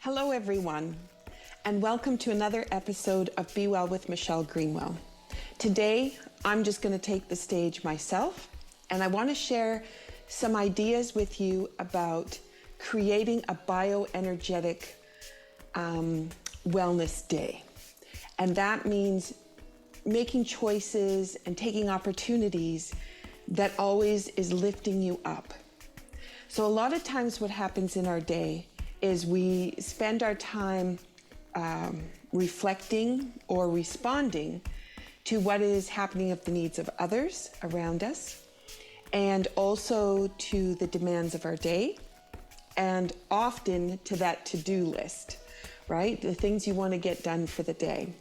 Hello everyone, and welcome to another episode of Be Well with Michelle Greenwell. Today, I'm just going to take the stage myself, and I want to share some ideas with you about creating a bioenergetic wellness day. And that means making choices and taking opportunities that always is lifting you up. So a lot of times what happens in our day is we spend our time reflecting or responding to what is happening of the needs of others around us, and also to the demands of our day, and often to that to-do list, right? The things you want to get done for the day.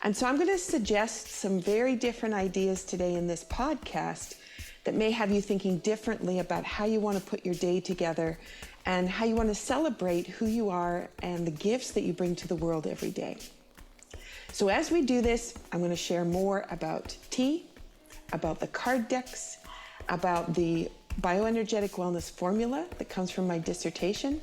And so I'm going to suggest some very different ideas today in this podcast that may have you thinking differently about how you want to put your day together and how you want to celebrate who you are and the gifts that you bring to the world every day. So as we do this, I'm going to share more about tea, about the card decks, about the BioEnergetic Wellness Formula that comes from my dissertation.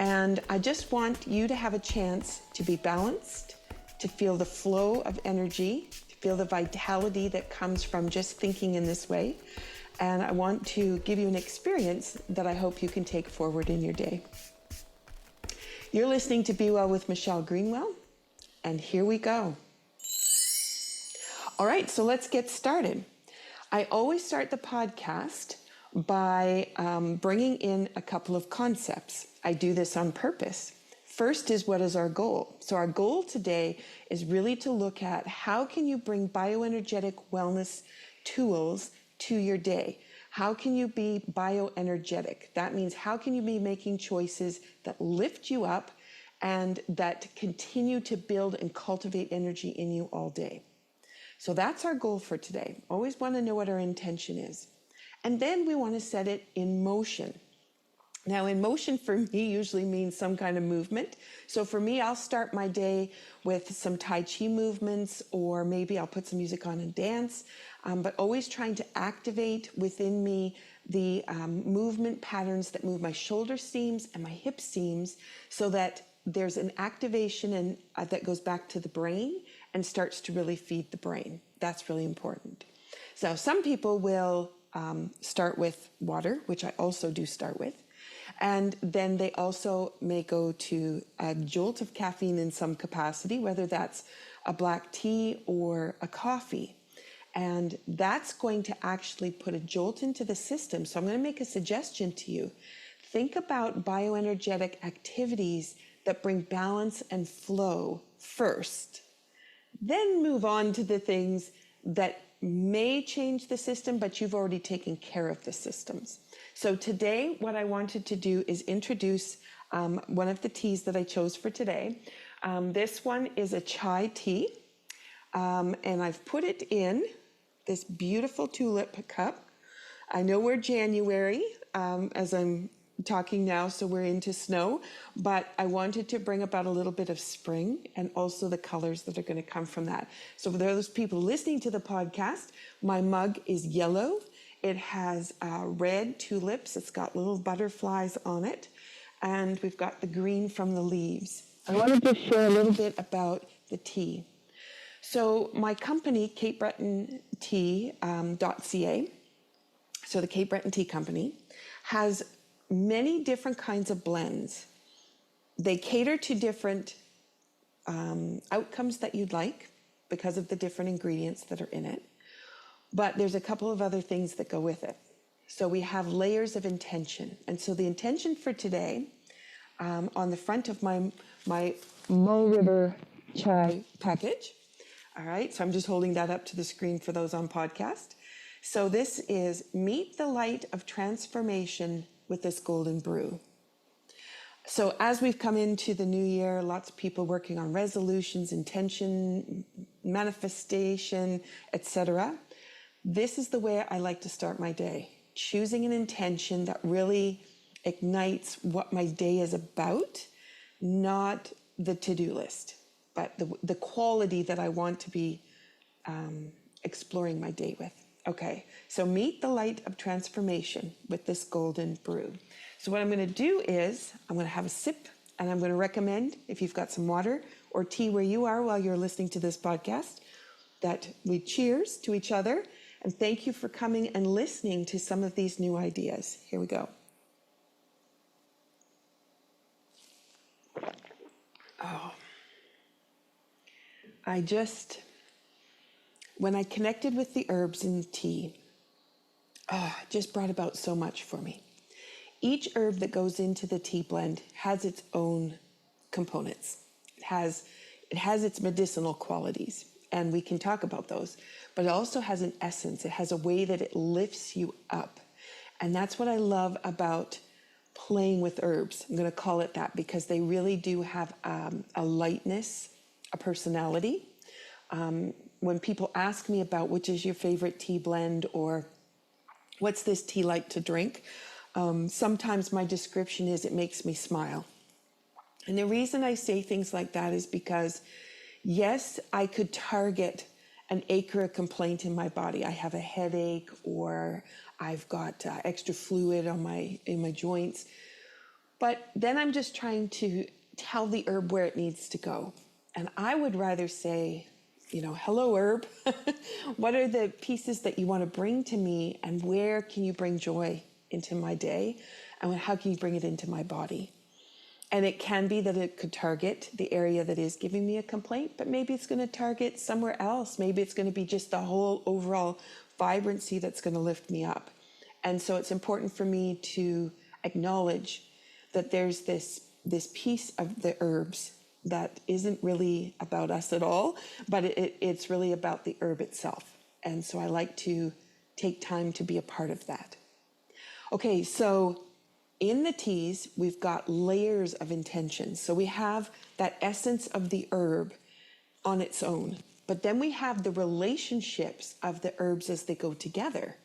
And I just want you to have a chance to be balanced, to feel the flow of energy, to feel the vitality that comes from just thinking in this way. And I want to give you an experience that I hope you can take forward in your day. You're listening to Be Well with Michelle Greenwell, and here we go. All right, so let's get started. I always start the podcast by bringing in a couple of concepts. I do this on purpose. First is, what is our goal? So our goal today is really to look at how can you bring bioenergetic wellness tools to your day. How can you be bioenergetic? That means how can you be making choices that lift you up and that continue to build and cultivate energy in you all day. So that's our goal for today. Always want to know what our intention is. And then we want to set it in motion. Now, in motion for me usually means some kind of movement. So for me, I'll start my day with some Tai Chi movements, or maybe I'll put some music on and dance, but always trying to activate within me the movement patterns that move my shoulder seams and my hip seams, so that there's an activation and that goes back to the brain and starts to really feed the brain. That's really important. So some people will start with water, which I also do start with. And then they also may go to a jolt of caffeine in some capacity, whether that's a black tea or a coffee. And that's going to actually put a jolt into the system. So I'm going to make a suggestion to you. Think about bioenergetic activities that bring balance and flow first. Then move on to the things that may change the system, but you've already taken care of the systems. So today, what I wanted to do is introduce one of the teas that I chose for today. This one is a chai tea, and I've put it in this beautiful tulip cup. I know we're January as I'm talking now, so we're into snow, but I wanted to bring about a little bit of spring and also the colors that are going to come from that. So for those people listening to the podcast, my mug is yellow. It has red tulips. It's got little butterflies on it. And we've got the green from the leaves. I wanted to share a little bit about the tea. So my company, CapeBretonTea.ca, so the Cape Breton Tea Company, has many different kinds of blends. They cater to different outcomes that you'd like because of the different ingredients that are in it. But there's a couple of other things that go with it. So we have layers of intention. And so the intention for today, on the front of my Mo River chai package, all right, so I'm just holding that up to the screen for those on podcast. So this is meet the light of transformation with this golden brew. So as we've come into the new year, lots of people working on resolutions, intention, manifestation, etc. This is the way I like to start my day, choosing an intention that really ignites what my day is about, not the to-do list, but the quality that I want to be exploring my day with. Okay, so meet the light of transformation with this golden brew. So what I'm going to do is I'm going to have a sip And I'm going to recommend, if you've got some water or tea where you are while you're listening to this podcast, that we cheers to each other. And thank you for coming and listening to some of these new ideas. Here we go. Oh, when I connected with the herbs in tea, it just brought about so much for me. Each herb that goes into the tea blend has its own components. It has its medicinal qualities, and we can talk about those, but it also has an essence. It has a way that it lifts you up. And that's what I love about playing with herbs. I'm going to call it that because they really do have a lightness, a personality. When people ask me about which is your favorite tea blend or what's this tea like to drink, sometimes my description is it makes me smile. And the reason I say things like that is because, yes, I could target an ache or a complaint in my body. I have a headache, or I've got extra fluid in my joints. But then I'm just trying to tell the herb where it needs to go. And I would rather say, hello, herb. What are the pieces that you want to bring to me, and where can you bring joy into my day? And how can you bring it into my body? And it can be that it could target the area that is giving me a complaint, but maybe it's going to target somewhere else. Maybe it's going to be just the whole overall vibrancy that's going to lift me up. And so it's important for me to acknowledge that there's this piece of the herbs that isn't really about us at all, but it's really about the herb itself. And so I like to take time to be a part of that. Okay, so in the teas, we've got layers of intentions. So we have that essence of the herb on its own, but then we have the relationships of the herbs as they go together.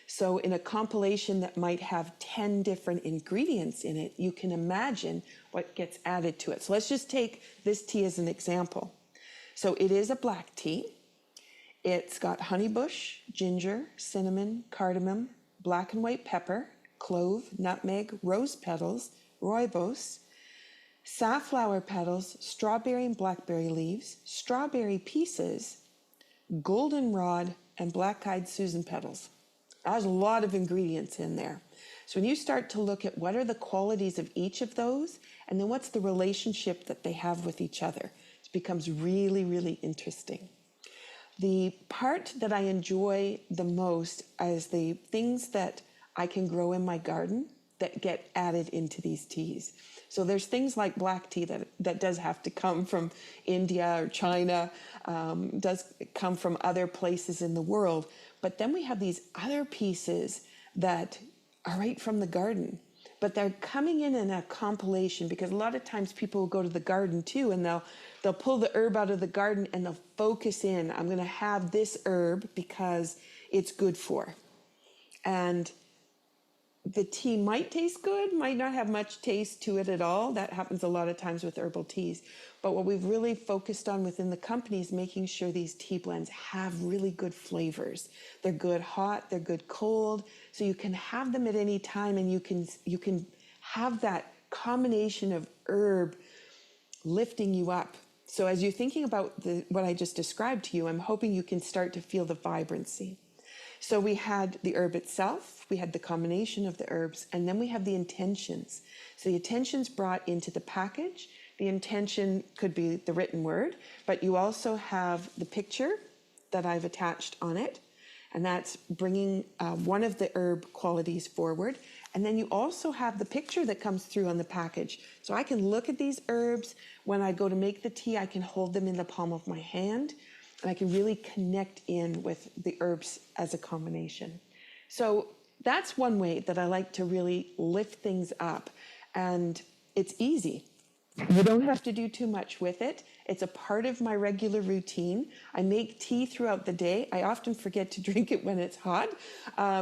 So in a compilation that might have 10 different ingredients in it, you can imagine what gets added to it. So let's just take this tea as an example. So it is a black tea. It's got honeybush, ginger, cinnamon, cardamom, black and white pepper, clove, nutmeg, rose petals, rooibos, safflower petals, strawberry and blackberry leaves, strawberry pieces, goldenrod, and black-eyed Susan petals. There's a lot of ingredients in there. So when you start to look at what are the qualities of each of those, and then what's the relationship that they have with each other, it becomes really, really interesting. The part that I enjoy the most is the things that I can grow in my garden that get added into these teas. So there's things like black tea that does have to come from India or China, does come from other places in the world. But then we have these other pieces that are right from the garden, but they're coming in a compilation, because a lot of times people will go to the garden too, and they'll pull the herb out of the garden and they'll focus in. I'm going to have this herb because it's good for. And the tea might taste good, might not have much taste to it at all. That happens a lot of times with herbal teas. But what we've really focused on within the company is making sure these tea blends have really good flavors. They're good hot, they're good cold, so you can have them at any time, and you can have that combination of herb lifting you up. So as you're thinking about what I just described to you, I'm hoping you can start to feel the vibrancy. So we had the herb itself, we had the combination of the herbs, and then we have the intentions. So the intentions brought into the package. The intention could be the written word, but you also have the picture that I've attached on it, and that's bringing one of the herb qualities forward. And then you also have the picture that comes through on the package. So I can look at these herbs. When I go to make the tea, I can hold them in the palm of my hand, and I can really connect in with the herbs as a combination. So that's one way that I like to really lift things up. And it's easy. You don't have to do too much with it. It's a part of my regular routine. I make tea throughout the day. I often forget to drink it when it's hot.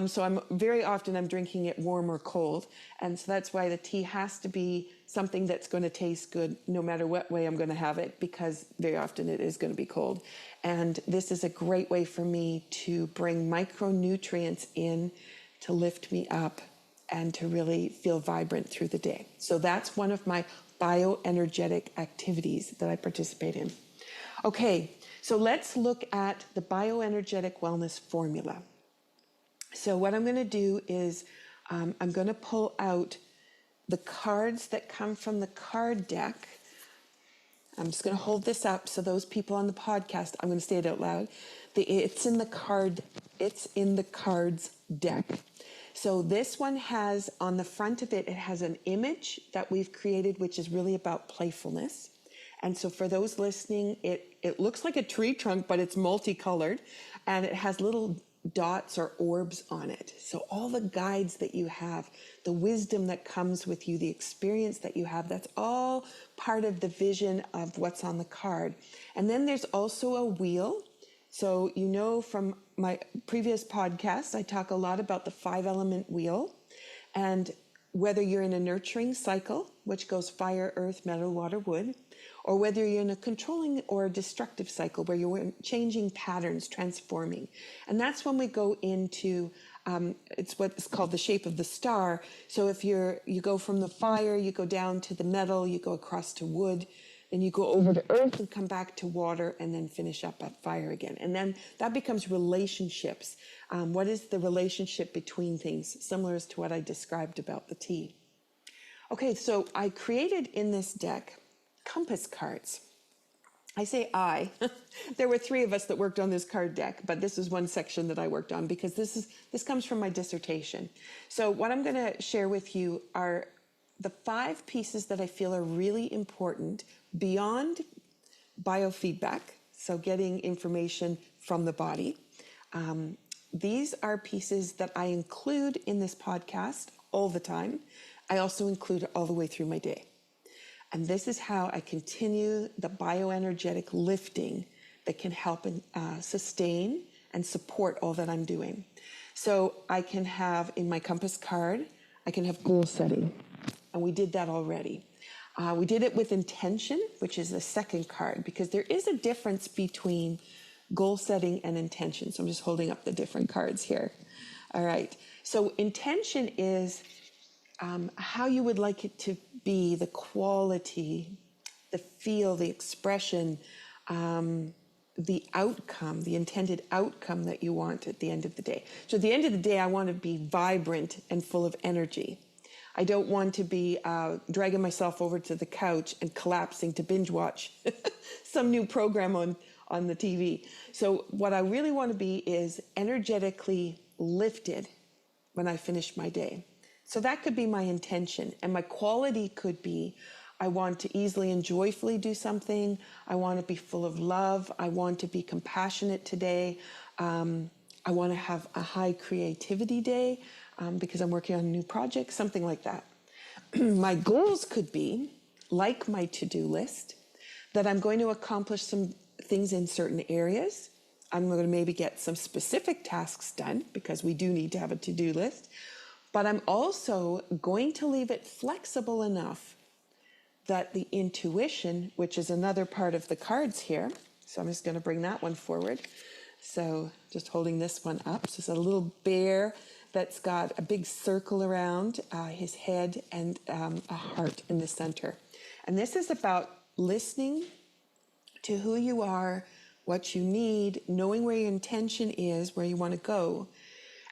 So I'm drinking it warm or cold. And so that's why the tea has to be something that's going to taste good no matter what way I'm going to have it, because very often it is going to be cold. And this is a great way for me to bring micronutrients in to lift me up and to really feel vibrant through the day. So that's one of my bioenergetic activities that I participate in. Okay, so let's look at the BioEnergetic Wellness Formula. So what I'm going to do is I'm going to pull out the cards that come from the card deck. I'm just going to hold this up so those people on the podcast, I'm going to say it out loud. It's in the cards deck. So this one has, on the front of it, it has an image that we've created, which is really about playfulness. And so for those listening, it looks like a tree trunk, but it's multicolored, and it has little dots or orbs on it. So all the guides that you have, the wisdom that comes with you, the experience that you have, that's all part of the vision of what's on the card. And then there's also a wheel. So you know from my previous podcasts, I talk a lot about the 5-element wheel, and whether you're in a nurturing cycle, which goes fire, earth, metal, water, wood, or whether you're in a controlling or a destructive cycle where you're changing patterns, transforming. And that's when we go into, it's what's called the shape of the star. So if you go from the fire, you go down to the metal, you go across to wood, then you go over to earth and come back to water, and then finish up at fire again. And then that becomes relationships. What is the relationship between things? Similar to what I described about the tea. Okay, so I created in this deck compass cards. I say I. There were 3 of us that worked on this card deck, but this is one section that I worked on because this comes from my dissertation. So what I'm going to share with you are the 5 pieces that I feel are really important beyond biofeedback, so getting information from the body. These are pieces that I include in this podcast all the time. I also include it all the way through my day. And this is how I continue the bioenergetic lifting that can help sustain and support all that I'm doing. So I can have in my compass card, I can have goal setting. And we did that already. We did it with intention, which is the second card, because there is a difference between goal setting and intention. So I'm just holding up the different cards here. All right. So intention is how you would like it to be, the quality, the feel, the expression, the outcome, the intended outcome that you want at the end of the day. So at the end of the day, I want to be vibrant and full of energy. I don't want to be dragging myself over to the couch and collapsing to binge watch some new program on the TV. So what I really want to be is energetically lifted when I finish my day. So that could be my intention. And my quality could be, I want to easily and joyfully do something. I want to be full of love. I want to be compassionate today. I want to have a high creativity day because I'm working on a new project, something like that. My goals could be, like my to-do list, that I'm going to accomplish some things in certain areas. I'm going to maybe get some specific tasks done because we do need to have a to-do list. But I'm also going to leave it flexible enough that the intuition, which is another part of the cards here, so I'm just going to bring that one forward. So just holding this one up. So it's a little bear that's got a big circle around his head and a heart in the center. And this is about listening to who you are, what you need, knowing where your intention is, where you want to go,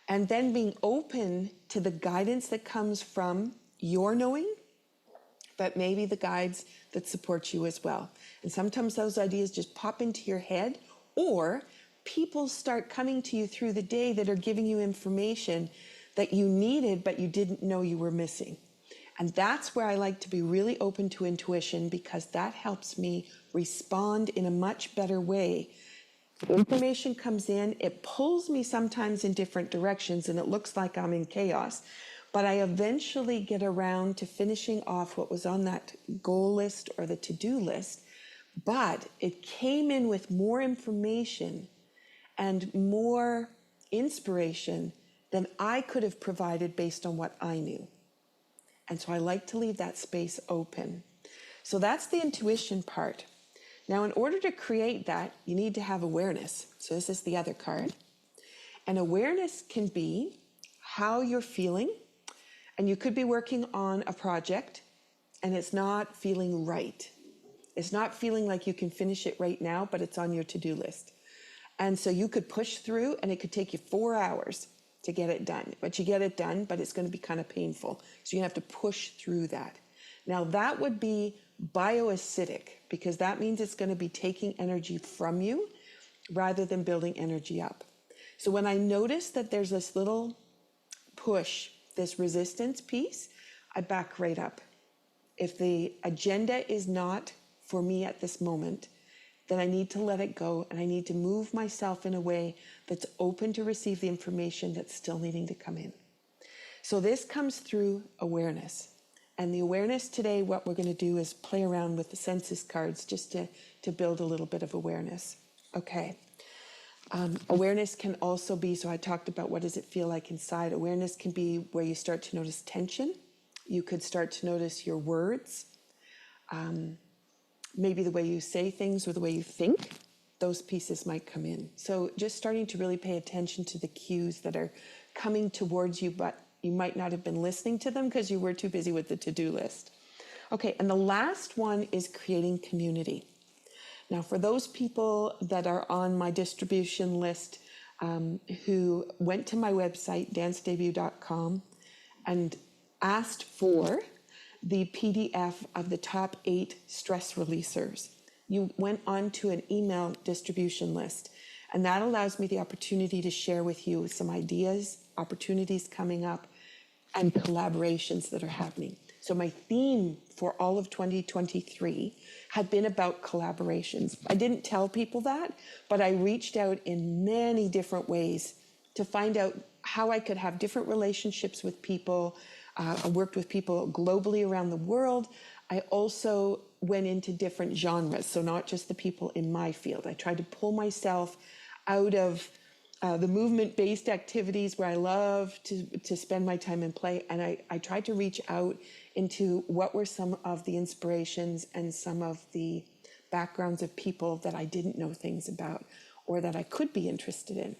and then being open to the guidance that comes from your knowing, but maybe the guides that support you as well. And sometimes those ideas just pop into your head, or people start coming to you through the day that are giving you information that you needed, but you didn't know you were missing. And that's where I like to be really open to intuition, because that helps me respond in a much better way. Information comes in, it pulls me sometimes in different directions, and it looks like I'm in chaos. But I eventually get around to finishing off what was on that goal list or the to-do list. But it came in with more information and more inspiration than I could have provided based on what I knew. And so I like to leave that space open. So that's the intuition part. Now, in order to create that, you need to have awareness. So this is the other card. And awareness can be how you're feeling, And you could be working on a project and it's not feeling right. It's not feeling like you can finish it right now, but it's on your to-do list. And so you could push through and it could take you 4 hours to get it done. But you get it done, but it's going to be kind of painful. So you have to push through that. Now that would be bioacidic, because that means it's going to be taking energy from you rather than building energy up. So when I notice that there's this little push, this resistance piece, I back right up. If the agenda is not for me at this moment, then I need to let it go and I need to move myself in a way that's open to receive the information that's still needing to come in. So this comes through awareness. And the awareness today, what we're going to do is play around with the senses cards just to build a little bit of awareness. Okay. Awareness can also be, so I talked about what does it feel like inside. Awareness can be where you start to notice tension. You could start to notice your words, maybe the way you say things or the way you think. Those pieces might come in. So just starting to really pay attention to the cues that are coming towards you, but you might not have been listening to them because you were too busy with the to-do list. Okay, and the last one is creating community. Now, for those people that are on my distribution list who went to my website, dancedebut.com, and asked for the PDF of the top 8 stress releasers, you went on to an email distribution list. And that allows me the opportunity to share with you some ideas, opportunities coming up, and collaborations that are happening. So my theme for all of 2023 had been about collaborations. I didn't tell people that, but I reached out in many different ways to find out how I could have different relationships with people. I worked with people globally around the world. I also went into different genres, so not just the people in my field. I tried to pull myself out of the movement-based activities where I love to spend my time and play. And I tried to reach out into what were some of the inspirations and some of the backgrounds of people that I didn't know things about or that I could be interested in.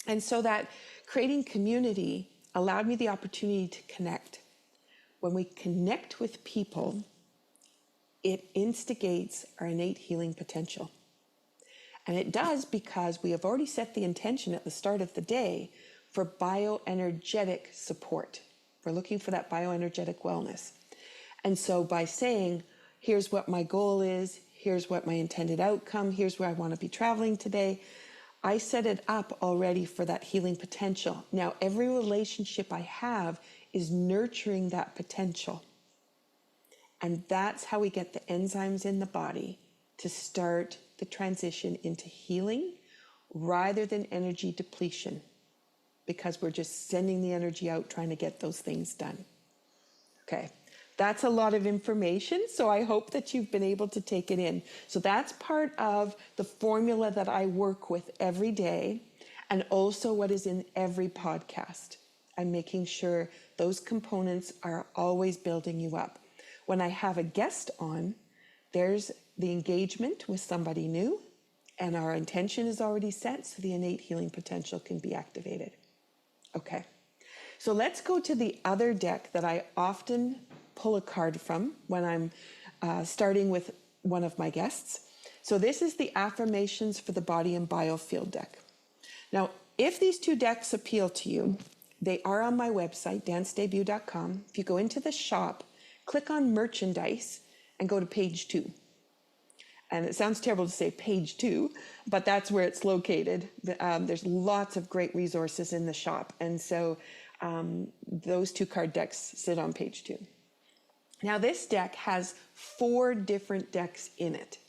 And so that creating community allowed me the opportunity to connect. When we connect with people, it instigates our innate healing potential. And it does because we have already set the intention at the start of the day for bioenergetic support. We're looking for that bioenergetic wellness. And so by saying, here's what my goal is, here's what my intended outcome, here's where I want to be traveling today, I set it up already for that healing potential. Now, every relationship I have is nurturing that potential. And that's how we get the enzymes in the body to start the transition into healing rather than energy depletion, because we're just sending the energy out trying to get those things done. Okay, that's a lot of information, so I hope that you've been able to take it in. So that's part of the formula that I work with every day, and also what is in every podcast. I'm making sure those components are always building you up. When I have a guest on, there's the engagement with somebody new, and our intention is already set, so the innate healing potential can be activated. Okay, so let's go to the other deck that I often pull a card from when I'm starting with one of my guests. So this is the Affirmations for the Body and Biofield deck. Now, if these two decks appeal to you, they are on my website, dancedebut.com. If you go into the shop, click on merchandise and go to page 2. And it sounds terrible to say page 2, but that's where it's located. There's lots of great resources in the shop. And so those 2 card decks sit on page 2. Now this deck has 4 different decks in it.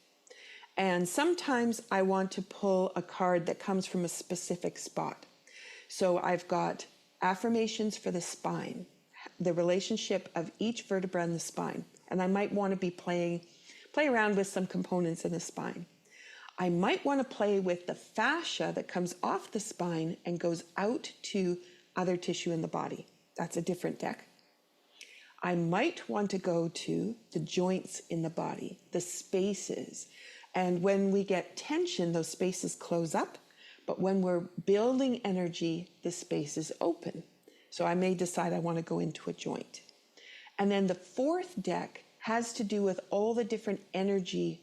And sometimes I want to pull a card that comes from a specific spot. So I've got affirmations for the spine, the relationship of each vertebra in the spine. And I might want to be play around with some components in the spine. I might want to play with the fascia that comes off the spine and goes out to other tissue in the body. That's a different deck. I might want to go to the joints in the body, the spaces. And when we get tension, those spaces close up. But when we're building energy, the spaces open. So I may decide I want to go into a joint. And then the fourth deck has to do with all the different energy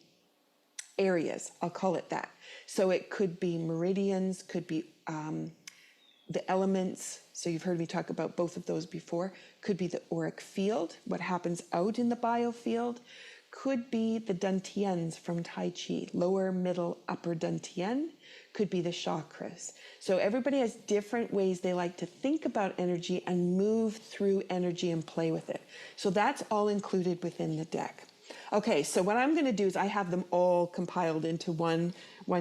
areas, I'll call it that. So it could be meridians, could be the elements. So you've heard me talk about both of those before. Could be the auric field, what happens out in the biofield. Could be the dantians from Tai Chi, lower, middle, upper dantian. Could be the chakras. So everybody has different ways they like to think about energy and move through energy and play with it. So that's all included within the deck. Okay, so what I'm going to do is I have them all compiled into one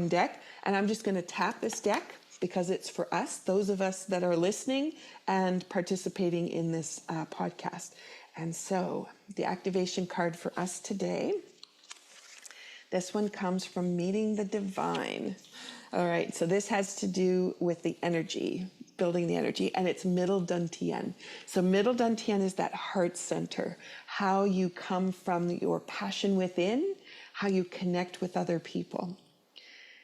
deck, and I'm just going to tap this deck because it's for us, those of us that are listening and participating in this podcast. And so the activation card for us today, this one comes from Meeting the Divine. All right, so this has to do with the energy, building the energy, and it's middle dantian. So middle dantian is that heart center, how you come from your passion within, how you connect with other people.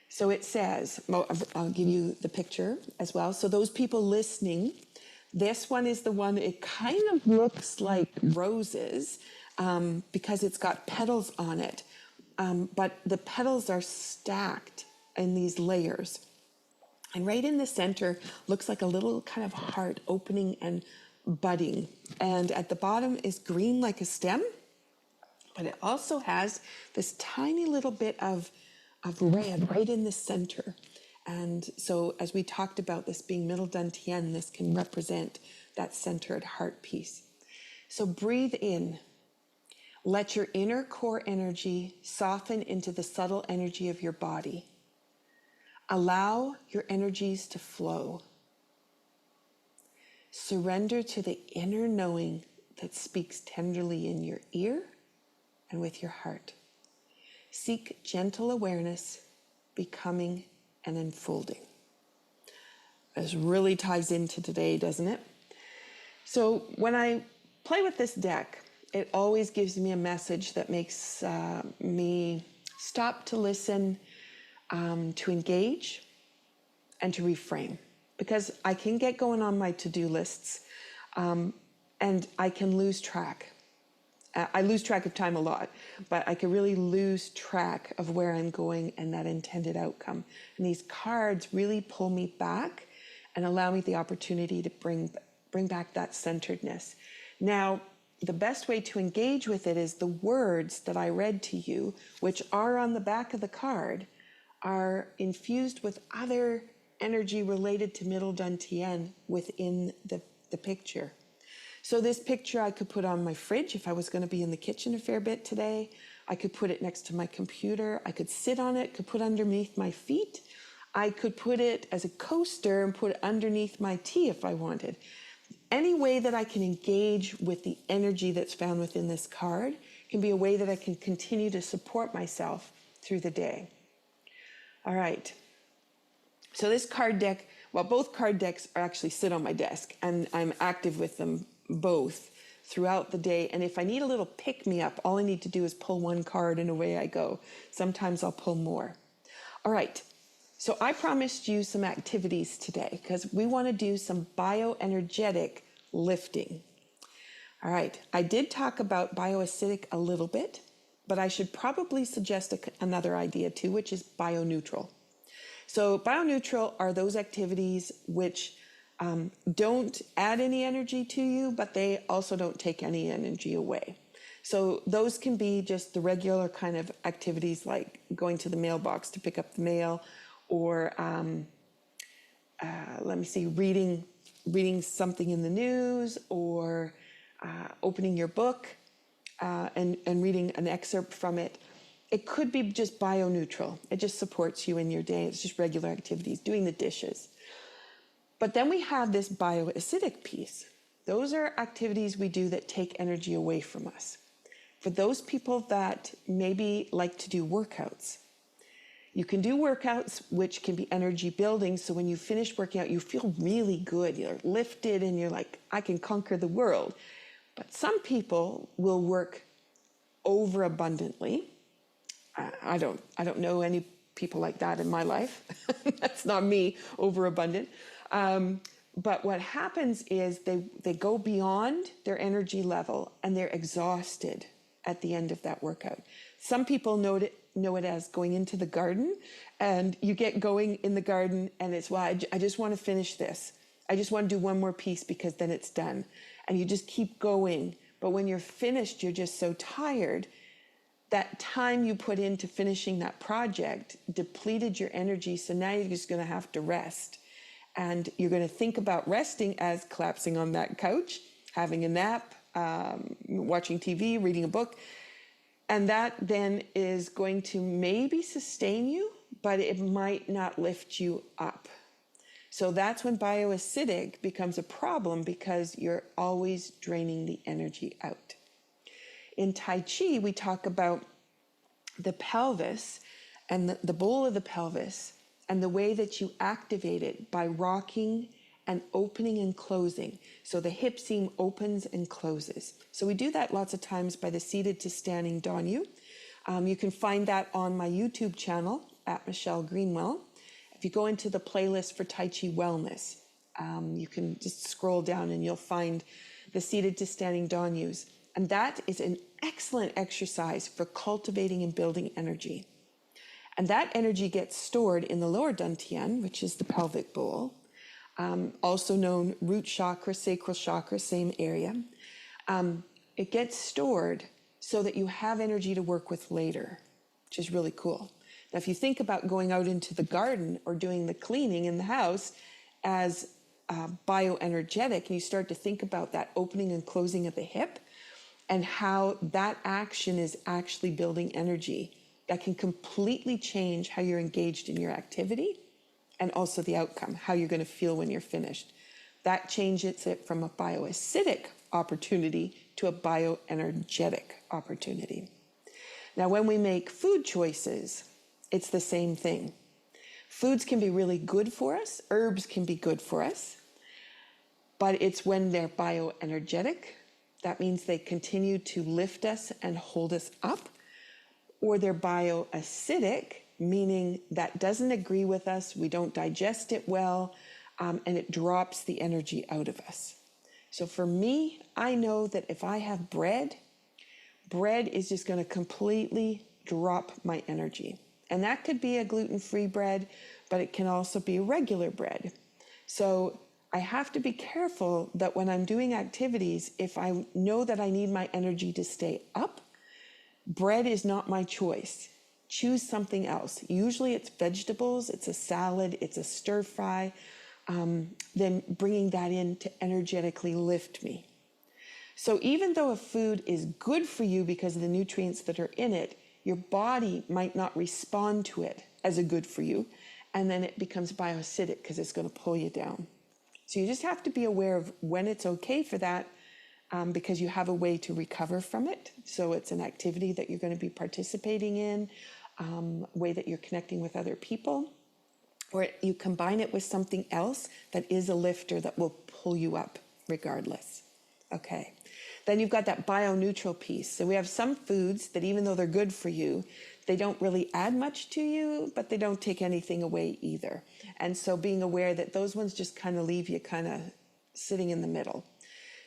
So it says, I'll give you the picture as well. So those people listening, this one is the one, it kind of looks like roses because it's got petals on it. But the petals are stacked in these layers. And right in the center looks like a little kind of heart opening and budding. And at the bottom is green like a stem, but it also has this tiny little bit of red right in the center. And so as we talked about this being middle dantian, this can represent that centered heart piece. So breathe in. Let your inner core energy soften into the subtle energy of your body. Allow your energies to flow. Surrender to the inner knowing that speaks tenderly in your ear and with your heart. Seek gentle awareness, becoming and unfolding. This really ties into today, doesn't it? So when I play with this deck, it always gives me a message that makes me stop to listen, to engage, and to reframe. Because I can get going on my to-do lists, and I can lose track. I lose track of time a lot, but I can really lose track of where I'm going and that intended outcome. And these cards really pull me back and allow me the opportunity to bring back that centeredness. Now, the best way to engage with it is the words that I read to you, which are on the back of the card, are infused with other energy related to middle dantian within the picture. So this picture I could put on my fridge if I was going to be in the kitchen a fair bit today. I could put it next to my computer. I could sit on it, could put it underneath my feet. I could put it as a coaster and put it underneath my tea if I wanted. Any way that I can engage with the energy that's found within this card can be a way that I can continue to support myself through the day. All right. So this card deck, well, both card decks actually sit on my desk, and I'm active with them both throughout the day. And if I need a little pick-me-up, all I need to do is pull one card and away I go. Sometimes I'll pull more. All right. So I promised you some activities today because we want to do some bioenergetic lifting. All right. I did talk about bioacidic a little bit, but I should probably suggest another idea too, which is bioneutral. So bioneutral are those activities which don't add any energy to you, but they also don't take any energy away. So those can be just the regular kind of activities like going to the mailbox to pick up the mail, or reading something in the news, or opening your book and reading an excerpt from it. It could be just bioneutral. It just supports you in your day. It's just regular activities, doing the dishes. But then we have this bioacidic piece. Those are activities we do that take energy away from us. For those people that maybe like to do workouts, you can do workouts which can be energy building. So when you finish working out, you feel really good. You're lifted and you're like, I can conquer the world. But some people will work overabundantly. I don't know any people like that in my life. That's not me, overabundant. But what happens is they go beyond their energy level and they're exhausted at the end of that workout. Some people know it as going into the garden, and you get going in the garden and it's, well, I just want to finish this. I just want to do one more piece because then it's done. And you just keep going. But when you're finished, you're just so tired. That time you put into finishing that project depleted your energy. So now you're just going to have to rest. And you're going to think about resting as collapsing on that couch, having a nap, watching TV, reading a book. And that then is going to maybe sustain you, but it might not lift you up. So that's when bioacidic becomes a problem, because you're always draining the energy out. In Tai Chi, we talk about the pelvis and the bowl of the pelvis and the way that you activate it by rocking and opening and closing. So the hip seam opens and closes. So we do that lots of times by the seated to standing Danyu. You can find that on my YouTube channel at Michelle Greenwell. If you go into the playlist for Tai Chi Wellness, you can just scroll down and you'll find the seated to standing Danyus. And that is an excellent exercise for cultivating and building energy. And that energy gets stored in the lower dantian, which is the pelvic bowl, also known root chakra, sacral chakra, same area. It gets stored so that you have energy to work with later, which is really cool. Now, if you think about going out into the garden or doing the cleaning in the house as bioenergetic, and you start to think about that opening and closing of the hip and how that action is actually building energy, that can completely change how you're engaged in your activity and also the outcome, how you're going to feel when you're finished. That changes it from a bioacidic opportunity to a bioenergetic opportunity. Now, when we make food choices, it's the same thing. Foods can be really good for us. Herbs can be good for us. But it's when they're bioenergetic, that means they continue to lift us and hold us up. Or they're bioacidic, meaning that doesn't agree with us, we don't digest it well, and it drops the energy out of us. So for me, I know that if I have bread is just going to completely drop my energy. And that could be a gluten-free bread, but it can also be regular bread. So I have to be careful that when I'm doing activities, if I know that I need my energy to stay up, bread is not my choice. Choose something else. Usually it's vegetables, it's a salad, it's a stir fry, then bringing that in to energetically lift me. So even though a food is good for you because of the nutrients that are in it, your body might not respond to it as a good for you, and then it becomes bioacidic because it's going to pull you down. So you just have to be aware of when it's okay for that, because you have a way to recover from it. So it's an activity that you're going to be participating in, a way that you're connecting with other people, or you combine it with something else that is a lifter that will pull you up regardless. Okay. Then you've got that bio-neutral piece. So we have some foods that even though they're good for you, they don't really add much to you, but they don't take anything away either. And so being aware that those ones just kind of leave you kind of sitting in the middle.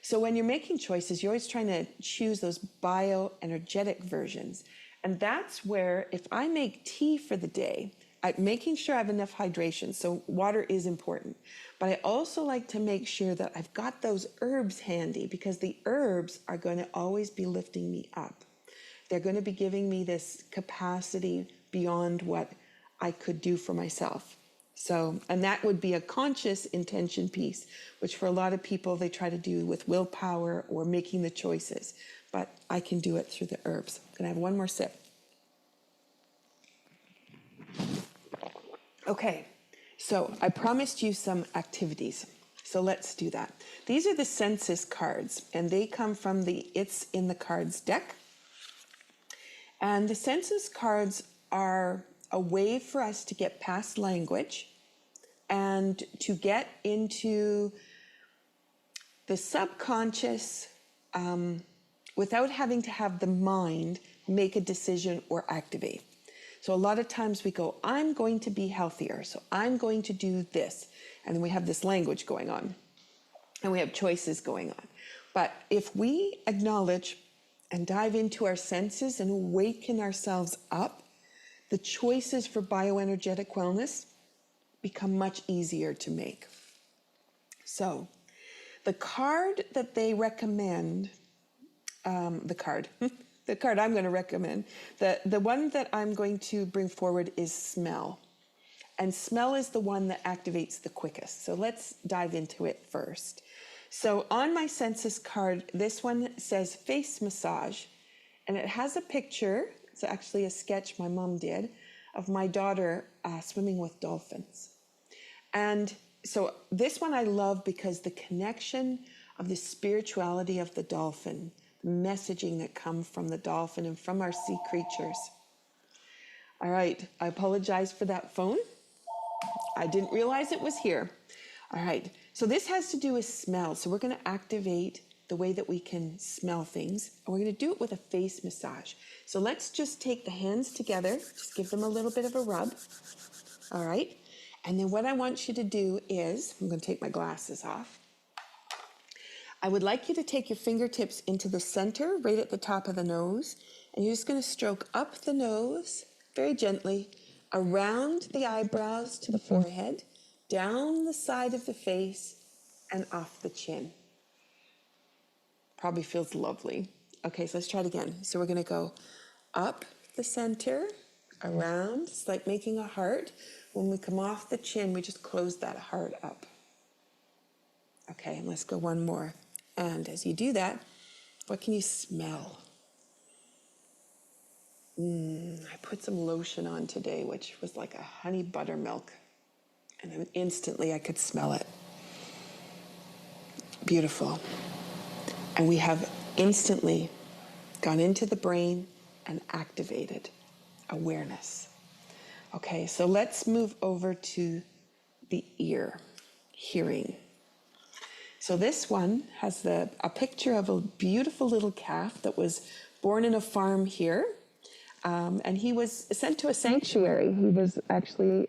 So when you're making choices, you're always trying to choose those bioenergetic versions. And that's where if I make tea for the day, making sure I have enough hydration, so water is important. But I also like to make sure that I've got those herbs handy, because the herbs are going to always be lifting me up. They're going to be giving me this capacity beyond what I could do for myself. So, and that would be a conscious intention piece, which for a lot of people, they try to do with willpower or making the choices. But I can do it through the herbs. Can I have one more sip? Okay, so I promised you some activities. So let's do that. These are the census cards, and they come from the It's in the Cards deck. And the census cards are a way for us to get past language and to get into the subconscious without having to have the mind make a decision or activate. So a lot of times we go, I'm going to be healthier, so I'm going to do this. And then we have this language going on, and we have choices going on. But if we acknowledge and dive into our senses and awaken ourselves up, the choices for bioenergetic wellness become much easier to make. So the card that they recommend, the card I'm going to recommend, the one that I'm going to bring forward is smell. And smell is the one that activates the quickest. So let's dive into it first. So on my senses card, this one says face massage, and it has a picture, it's actually a sketch my mom did, of my daughter swimming with dolphins. And so this one I love because the connection of the spirituality of the dolphin, the messaging that comes from the dolphin and from our sea creatures. All right, I apologize for that phone. I didn't realize it was here. All right, so this has to do with smell. So we're going to activate the way that we can smell things, and we're going to do it with a face massage. So let's just take the hands together, just give them a little bit of a rub. All right, and then what I want you to do is, I'm going to take my glasses off. I would like you to take your fingertips into the center, right at the top of the nose, and you're just going to stroke up the nose very gently, around the eyebrows to the forehead, down the side of the face, and off the chin. Probably feels lovely. Okay, so let's try it again. So we're going to go up the center, around. It's like making a heart. When we come off the chin, we just close that heart up. Okay, and let's go one more. And as you do that, what can you smell? I put some lotion on today, which was like a honey buttermilk. And then instantly I could smell it. Beautiful. And we have instantly gone into the brain and activated awareness. Okay, so let's move over to the ear, hearing. So this one has a picture of a beautiful little calf that was born in a farm here. And he was sent to a sanctuary. He was actually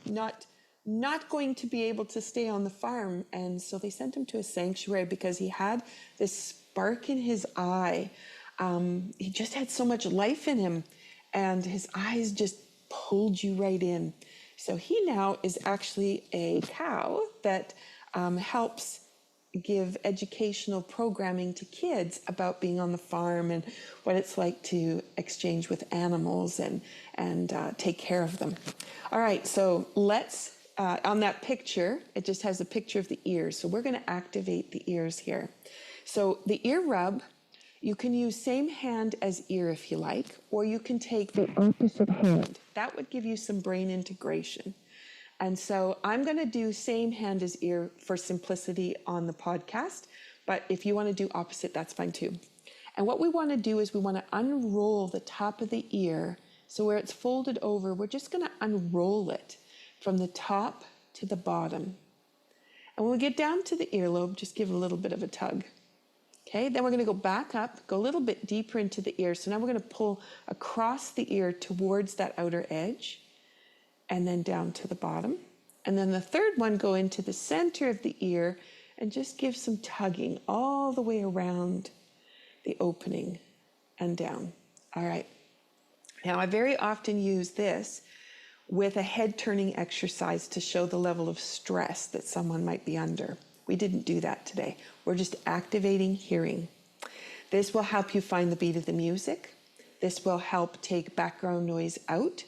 not going to be able to stay on the farm. And so they sent him to a sanctuary because he had this spark in his eye. He just had so much life in him, and his eyes just pulled you right in. So he now is actually a cow that helps give educational programming to kids about being on the farm and what it's like to exchange with animals and take care of them. All right, so let's, on that picture, it just has a picture of the ears. So we're going to activate the ears here. So the ear rub, you can use same hand as ear if you like, or you can take the opposite hand. That would give you some brain integration. And so I'm going to do same hand as ear for simplicity on the podcast, but if you want to do opposite, that's fine too. And what we want to do is we want to unroll the top of the ear. So where it's folded over, we're just going to unroll it from the top to the bottom. And when we get down to the earlobe, just give it a little bit of a tug. Okay, then we're going to go back up, go a little bit deeper into the ear. So now we're going to pull across the ear towards that outer edge, and then down to the bottom. And then the third one, go into the center of the ear and just give some tugging all the way around the opening and down. All right. Now, I very often use this with a head turning exercise to show the level of stress that someone might be under. We didn't do that today. We're just activating hearing. This will help you find the beat of the music. This will help take background noise out,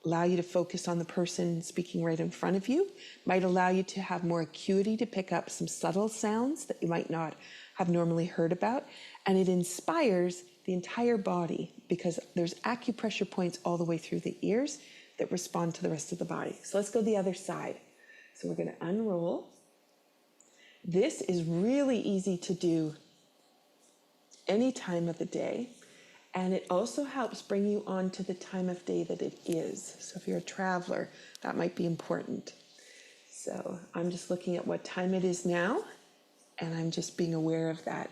allow you to focus on the person speaking right in front of you, might allow you to have more acuity to pick up some subtle sounds that you might not have normally heard about, and it inspires the entire body because there's acupressure points all the way through the ears that respond to the rest of the body. So let's go the other side. So we're going to unroll. This is really easy to do any time of the day. And it also helps bring you on to the time of day that it is. So if you're a traveler, that might be important. So I'm just looking at what time it is now, and I'm just being aware of that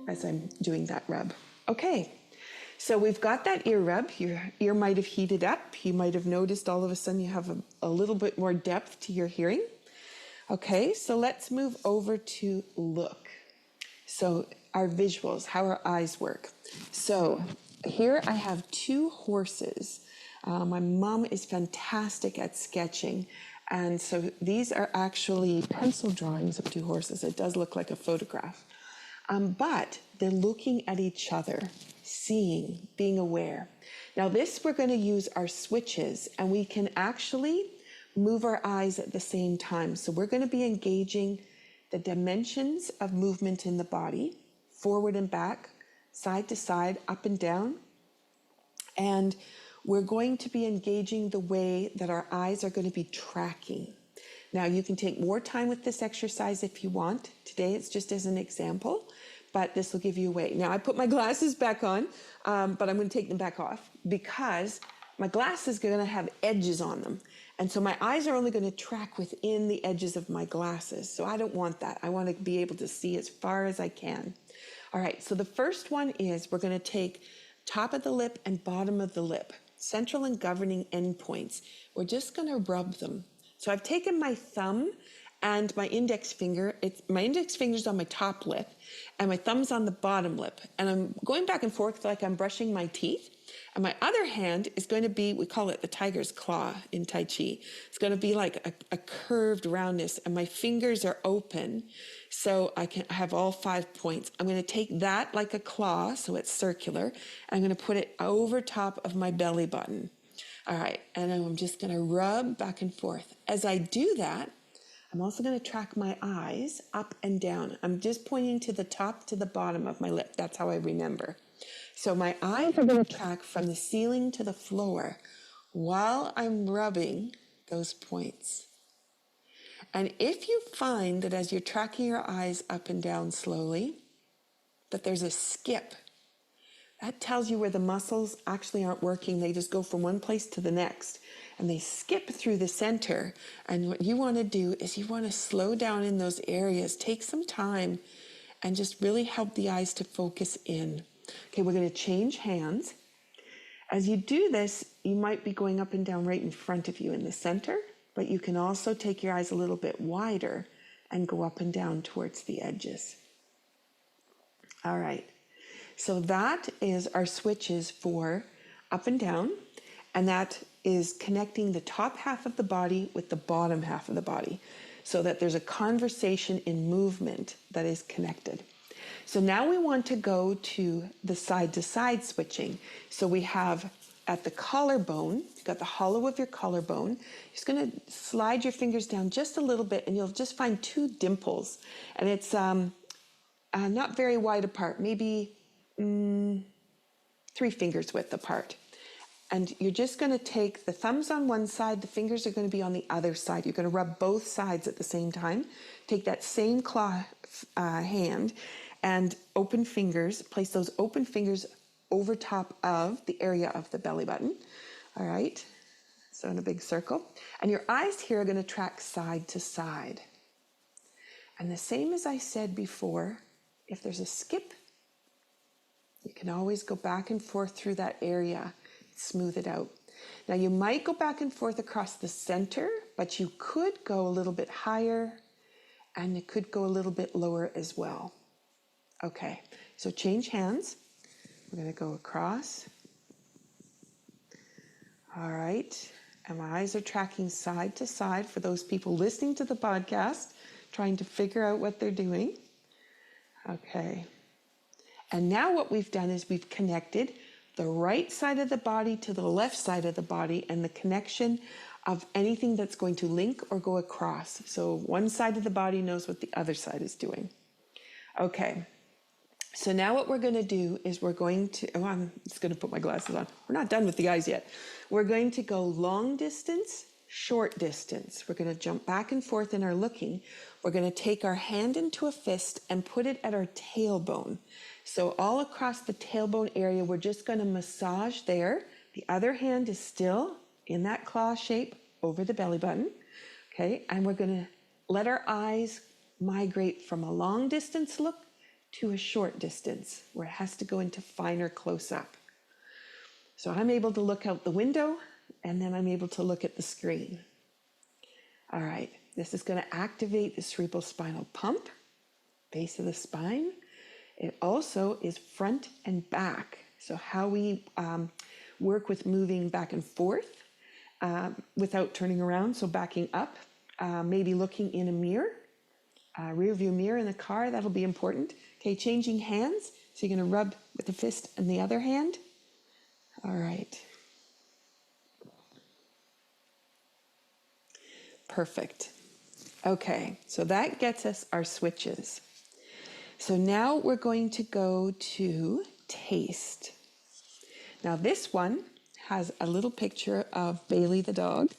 as I'm doing that rub. Okay, So we've got that ear rub. Your ear might have heated up. You might have noticed all of a sudden you have a little bit more depth to your hearing. Okay, so let's move over to look. So our visuals, how our eyes work. So here I have two horses. My mom is fantastic at sketching. And so these are actually pencil drawings of two horses. It does look like a photograph. But they're looking at each other, seeing, being aware. Now this, we're going to use our switches, and we can actually move our eyes at the same time. So we're going to be engaging the dimensions of movement in the body, forward and back, side to side, up and down. And we're going to be engaging the way that our eyes are going to be tracking. Now, you can take more time with this exercise if you want. Today, it's just as an example, but this will give you a way. Now, I put my glasses back on, but I'm going to take them back off because my glasses are going to have edges on them. And so my eyes are only going to track within the edges of my glasses. So I don't want that. I want to be able to see as far as I can. All right, so the first one is we're going to take top of the lip and bottom of the lip, central and governing endpoints. We're just going to rub them. So I've taken my thumb and my index finger. My index finger's on my top lip and my thumb's on the bottom lip. And I'm going back and forth like I'm brushing my teeth. And my other hand is going to be, we call it the tiger's claw in Tai Chi. It's going to be like a curved roundness, and my fingers are open, so I can have all 5 points. I'm going to take that like a claw, so it's circular, and I'm going to put it over top of my belly button. All right, and I'm just going to rub back and forth. As I do that, I'm also going to track my eyes up and down. I'm just pointing to the top to the bottom of my lip. That's how I remember. So my eyes are going to track from the ceiling to the floor while I'm rubbing those points. And if you find that as you're tracking your eyes up and down slowly, that there's a skip, that tells you where the muscles actually aren't working. They just go from one place to the next. And they skip through the center. And what you want to do is you want to slow down in those areas, take some time, and just really help the eyes to focus in. Okay, we're going to change hands. As you do this, you might be going up and down right in front of you in the center, but you can also take your eyes a little bit wider and go up and down towards the edges. All right, so that is our switches for up and down, and that is connecting the top half of the body with the bottom half of the body so that there's a conversation in movement that is connected. So now we want to go to the side-to-side switching. So we have at the collarbone, you've got the hollow of your collarbone. You're just going to slide your fingers down just a little bit, and you'll just find two dimples. And it's not very wide apart, maybe 3 fingers width apart. And you're just going to take the thumbs on one side, the fingers are going to be on the other side. You're going to rub both sides at the same time. Take that same claw hand and open fingers, place those open fingers over top of the area of the belly button. All right, so in a big circle. And your eyes here are going to track side to side. And the same as I said before, if there's a skip, you can always go back and forth through that area, smooth it out. Now you might go back and forth across the center, but you could go a little bit higher and it could go a little bit lower as well. Okay, so change hands. We're going to go across. All right, and my eyes are tracking side to side for those people listening to the podcast, trying to figure out what they're doing. Okay, and now what we've done is we've connected the right side of the body to the left side of the body and the connection of anything that's going to link or go across. So one side of the body knows what the other side is doing. Okay. So now what we're going to do is we're going to, I'm just going to put my glasses on. We're not done with the eyes yet. We're going to go long distance, short distance. We're going to jump back and forth in our looking. We're going to take our hand into a fist and put it at our tailbone. So all across the tailbone area, we're just going to massage there. The other hand is still in that claw shape over the belly button. Okay, and we're going to let our eyes migrate from a long distance look to a short distance where it has to go into finer close-up. So I'm able to look out the window, and then I'm able to look at the screen. All right, this is going to activate the cerebral spinal pump, base of the spine. It also is front and back. So how we work with moving back and forth without turning around. So backing up, maybe looking in a mirror, rear view mirror in the car, that'll be important. Okay, changing hands. So you're going to rub with the fist and the other hand. All right. Perfect. Okay, so that gets us our switches. So now we're going to go to taste. Now this one has a little picture of Bailey the dog,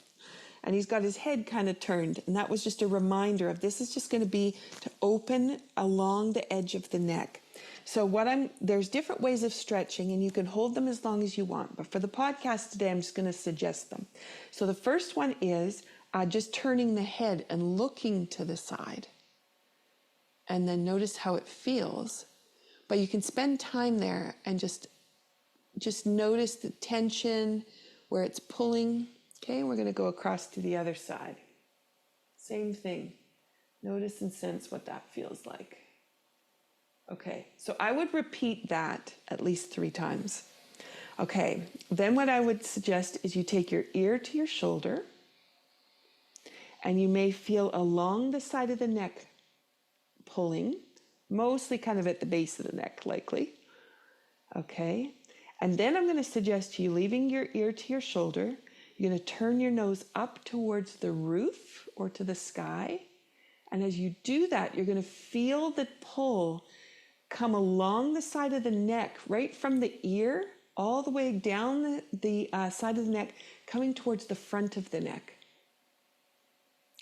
and he's got his head kind of turned, and that was just a reminder of this is just going to be to open along the edge of the neck. So there's different ways of stretching, and you can hold them as long as you want, but for the podcast today, I'm just going to suggest them. So the first one is just turning the head and looking to the side, and then notice how it feels. But you can spend time there and just notice the tension, where it's pulling. Okay, we're going to go across to the other side. Same thing. Notice and sense what that feels like. Okay, so I would repeat that at least 3 times. Okay, then what I would suggest is you take your ear to your shoulder, and you may feel along the side of the neck pulling, mostly kind of at the base of the neck, likely. Okay, and then I'm going to suggest to you leaving your ear to your shoulder. You're going to turn your nose up towards the roof or to the sky. And as you do that, you're going to feel the pull come along the side of the neck, right from the ear, all the way down the side of the neck, coming towards the front of the neck.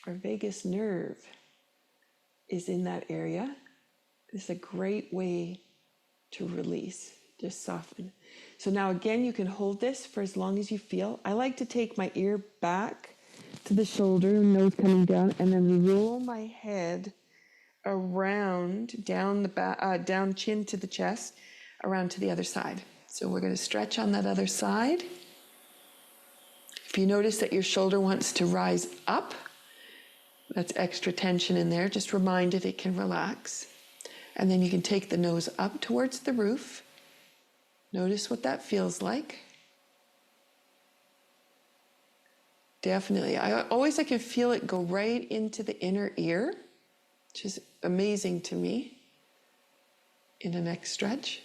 Our vagus nerve is in that area. It's a great way to release, just soften. So now again, you can hold this for as long as you feel. I like to take my ear back to the shoulder, nose coming down, and then roll my head around, down the back, down chin to the chest, around to the other side. So we're going to stretch on that other side. If you notice that your shoulder wants to rise up, that's extra tension in there. Just remind it can relax. And then you can take the nose up towards the roof. Notice what that feels like. Definitely. I can feel it go right into the inner ear, which is amazing to me in a neck stretch.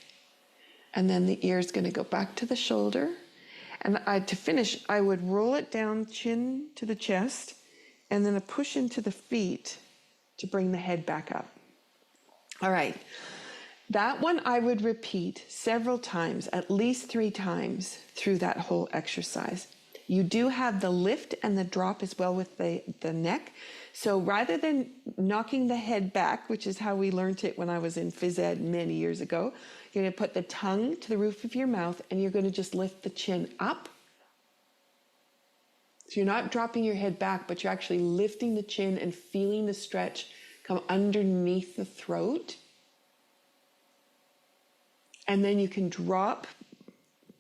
And then the ear is going to go back to the shoulder. And to finish, I would roll it down, chin to the chest, and then a push into the feet to bring the head back up. All right. That one I would repeat several times, at least 3 times through that whole exercise. You do have the lift and the drop as well with the neck. So rather than knocking the head back, which is how we learned it when I was in phys ed many years ago, you're going to put the tongue to the roof of your mouth, and you're going to just lift the chin up. So you're not dropping your head back, but you're actually lifting the chin and feeling the stretch come underneath the throat. And then you can drop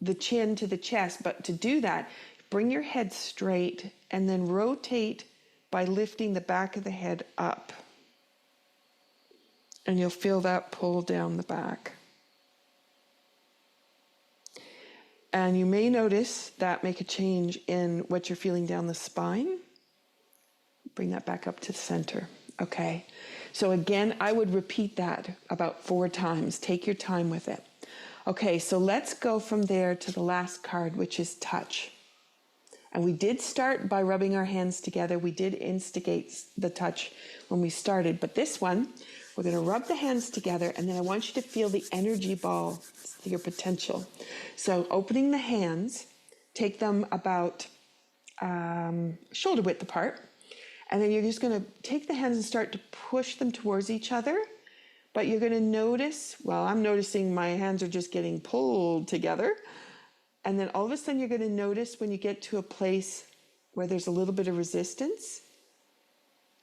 the chin to the chest, but to do that, bring your head straight and then rotate by lifting the back of the head up. And you'll feel that pull down the back. And you may notice that make a change in what you're feeling down the spine. Bring that back up to the center. Okay. So again, I would repeat that about 4 times. Take your time with it. Okay, so let's go from there to the last card, which is touch. And we did start by rubbing our hands together. We did instigate the touch when we started. But this one, we're going to rub the hands together, and then I want you to feel the energy ball, your potential. So opening the hands, take them about shoulder width apart. And then you're just going to take the hands and start to push them towards each other. But you're going to notice, well, I'm noticing my hands are just getting pulled together. And then all of a sudden you're going to notice when you get to a place where there's a little bit of resistance,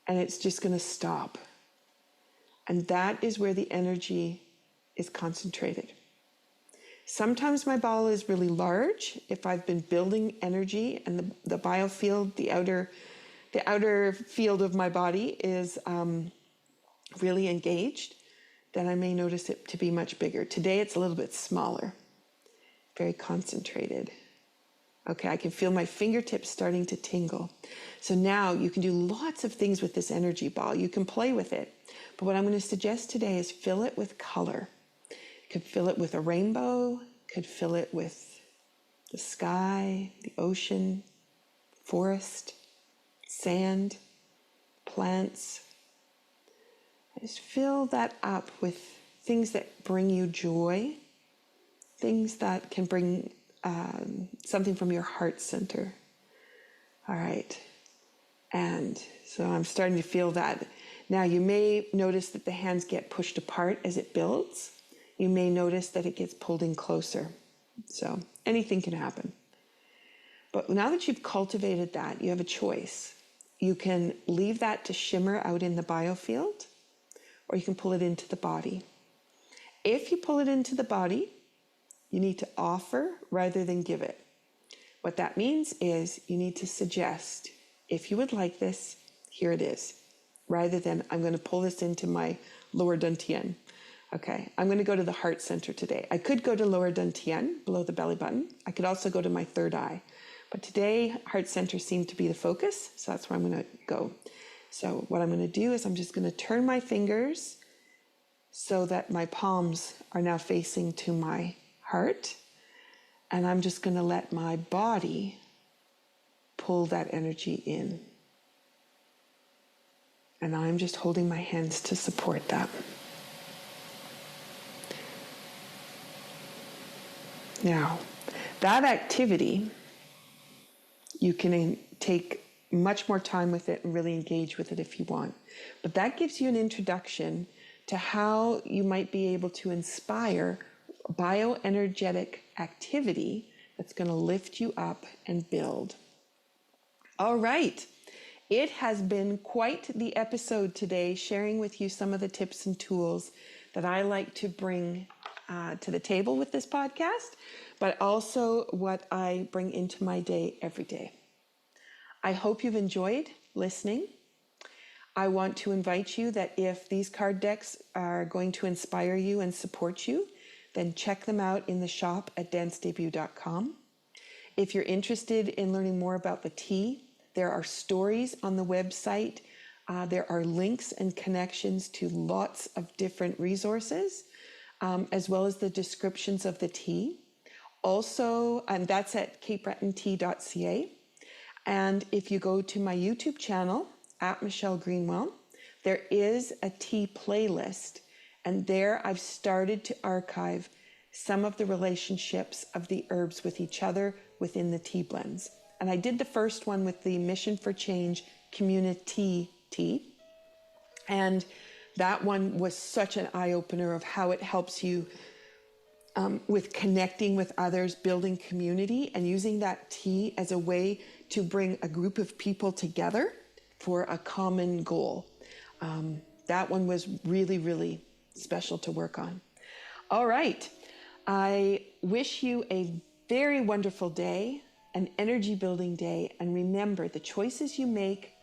and it's just going to stop. And that is where the energy is concentrated. Sometimes my ball is really large. If I've been building energy and the biofield, the outer field of my body is really engaged, then I may notice it to be much bigger. Today it's a little bit smaller, very concentrated. Okay, I can feel my fingertips starting to tingle. So now you can do lots of things with this energy ball. You can play with it. But what I'm going to suggest today is fill it with color. You could fill it with a rainbow, could fill it with the sky, the ocean, forest, sand, plants. Just fill that up with things that bring you joy, things that can bring something from your heart center. All right. And so I'm starting to feel that. Now you may notice that the hands get pushed apart as it builds. You may notice that it gets pulled in closer. So anything can happen. But now that you've cultivated that, you have a choice. You can leave that to shimmer out in the biofield, or you can pull it into the body. If you pull it into the body, you need to offer rather than give it. What that means is you need to suggest, if you would like this, here it is, rather than I'm going to pull this into my lower dantian. Okay, I'm going to go to the heart center today. I could go to lower dantian, below the belly button. I could also go to my third eye. But today, heart center seemed to be the focus, so that's where I'm going to go. So what I'm going to do is I'm just going to turn my fingers so that my palms are now facing to my heart. And I'm just going to let my body pull that energy in. And I'm just holding my hands to support that. Now, that activity, you can take much more time with it and really engage with it if you want. But that gives you an introduction to how you might be able to inspire bioenergetic activity that's going to lift you up and build. All right. It has been quite the episode today, sharing with you some of the tips and tools that I like to bring to the table with this podcast, but also what I bring into my day every day. I hope you've enjoyed listening. I want to invite you that if these card decks are going to inspire you and support you, then check them out in the shop at dancedebut.com. If you're interested in learning more about the tea, there are stories on the website. There are links and connections to lots of different resources, as well as the descriptions of the tea. Also, and that's at capebretontea.ca. And if you go to my YouTube channel, at Michelle Greenwell, there is a tea playlist. And there I've started to archive some of the relationships of the herbs with each other within the tea blends. And I did the first one with the Mission for Change Community Tea. And that one was such an eye-opener of how it helps you with connecting with others, building community, and using that tea as a way to bring a group of people together for a common goal. That one was really, really special to work on. All right. I wish you a very wonderful day, an energy building day. And remember, the choices you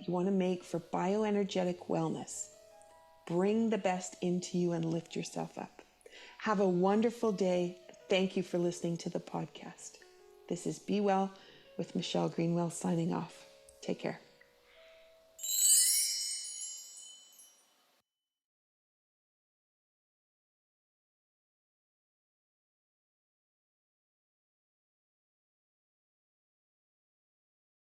want to make for bioenergetic wellness. Bring the best into you and lift yourself up. Have a wonderful day. Thank you for listening to the podcast. This is Be Well with Michelle Greenwell signing off. Take care.